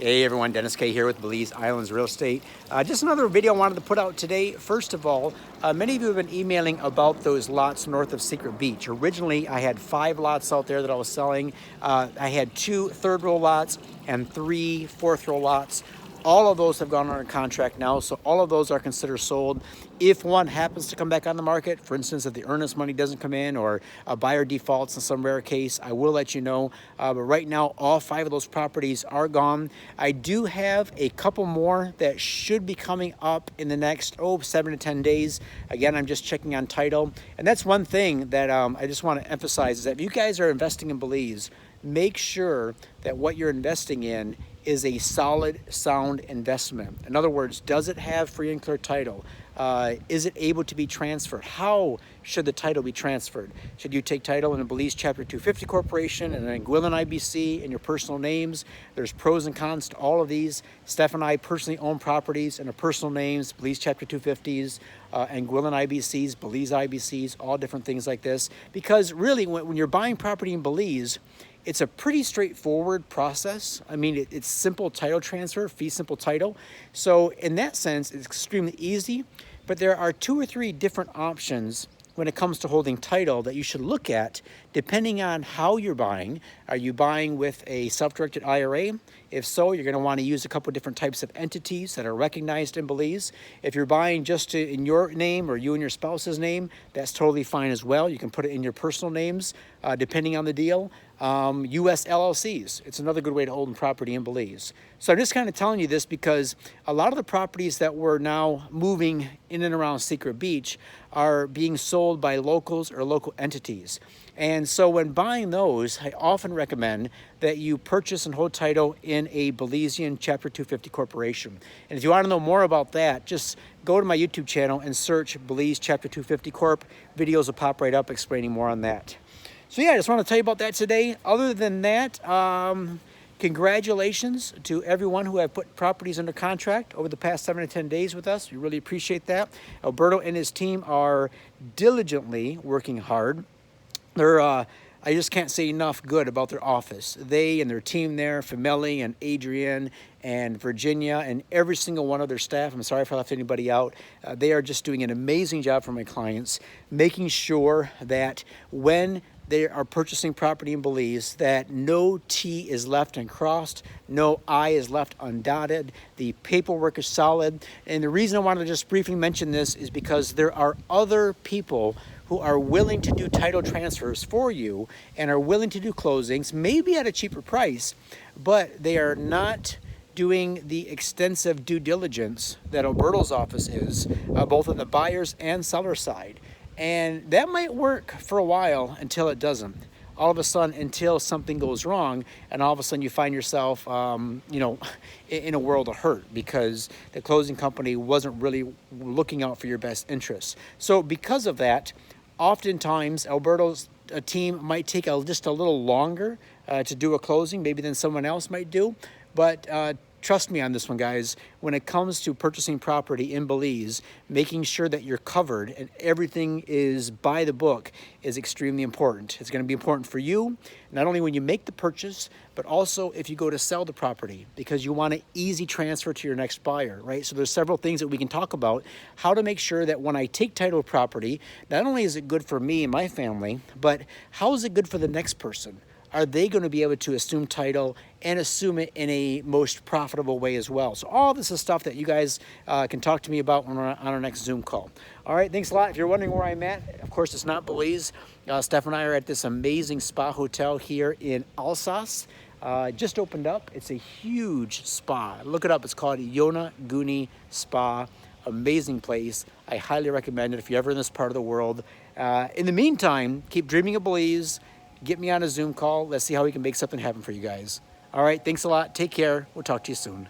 Hey everyone, Dennis K here with Belize Islands Real Estate. Just another video I wanted to put out today. First of all, many of you have been emailing about those lots north of Secret Beach. Originally, I had 5 lots out there that I was selling. I had 2 third-row lots and 3 fourth-row lots. All of those have gone under contract now, so all of those are considered sold. If one happens to come back on the market, for instance, if the earnest money doesn't come in or a buyer defaults in some rare case, I will let you know. But right now, all 5 of those properties are gone. I do have a couple more that should be coming up in the next, 7 to 10 days. Again, I'm just checking on title. And that's one thing that I just want to emphasize is that if you guys are investing in Belize, make sure that what you're investing in is a solid, sound investment. In other words, does it have free and clear title? Is it able to be transferred? How should the title be transferred? Should you take title in a Belize Chapter 250 corporation and an Anguillan IBC in your personal names? There's pros and cons to all of these. Steph and I personally own properties in our personal names, Belize Chapter 250s, Anguillan IBCs, Belize IBCs, all different things like this. Because really, when you're buying property in Belize, it's a pretty straightforward process. I mean, it's simple title transfer, fee simple title. So in that sense, it's extremely easy, but there are 2 or 3 different options when it comes to holding title that you should look at depending on how you're buying. Are you buying with a self-directed IRA? If so, you're going to want to use a couple different types of entities that are recognized in Belize. If you're buying just in your name or you and your spouse's name, that's totally fine as well. You can put it in your personal names depending on the deal. U.S. LLCs, it's another good way to hold property in Belize. So I'm just kind of telling you this because a lot of the properties that we're now moving in and around Secret Beach are being sold by locals or local entities. And so when buying those, I often recommend that you purchase and hold title in a Belizean Chapter 250 corporation. And if you want to know more about that, just go to my YouTube channel and search Belize Chapter 250 Corp. Videos will pop right up explaining more on that. So yeah, I just want to tell you about that today. Other than that, congratulations to everyone who have put properties under contract over the past 7 to 10 days with us. We really appreciate that. Alberto and his team are diligently working hard. They're, I just can't say enough good about their office. They and their team there, Fameli and Adrienne and Virginia and every single one of their staff, I'm sorry if I left anybody out, they are just doing an amazing job for my clients, making sure that when they are purchasing property in Belize, that no T is left uncrossed, no I is left undotted, the paperwork is solid. And the reason I wanted to just briefly mention this is because there are other people who are willing to do title transfers for you and are willing to do closings, maybe at a cheaper price, but they are not doing the extensive due diligence that Alberto's office is, both on the buyer's and seller side. And that might work for a while until it doesn't. All of a sudden, until something goes wrong, and all of a sudden you find yourself, in a world of hurt because the closing company wasn't really looking out for your best interests. So because of that, oftentimes Alberto's team might take just a little longer to do a closing, maybe than someone else might do. But trust me on this one, guys. When it comes to purchasing property in Belize, making sure that you're covered and everything is by the book is extremely important. It's going to be important for you, not only when you make the purchase, but also if you go to sell the property, because you want an easy transfer to your next buyer, right? So there's several things that we can talk about, how to make sure that when I take title of property, not only is it good for me and my family, but how is it good for the next person? Are they going to be able to assume title and assume it in a most profitable way as well? So all this is stuff that you guys can talk to me about when we're on our next Zoom call. All right, thanks a lot. If you're wondering where I'm at, of course, it's not Belize. Steph and I are at this amazing spa hotel here in Alsace. Just opened up. It's a huge spa. Look it up. It's called Yona Guni Spa. Amazing place. I highly recommend it if you're ever in this part of the world. In the meantime, keep dreaming of Belize. Get me on a Zoom call. Let's see how we can make something happen for you guys. All right, thanks a lot. Take care. We'll talk to you soon.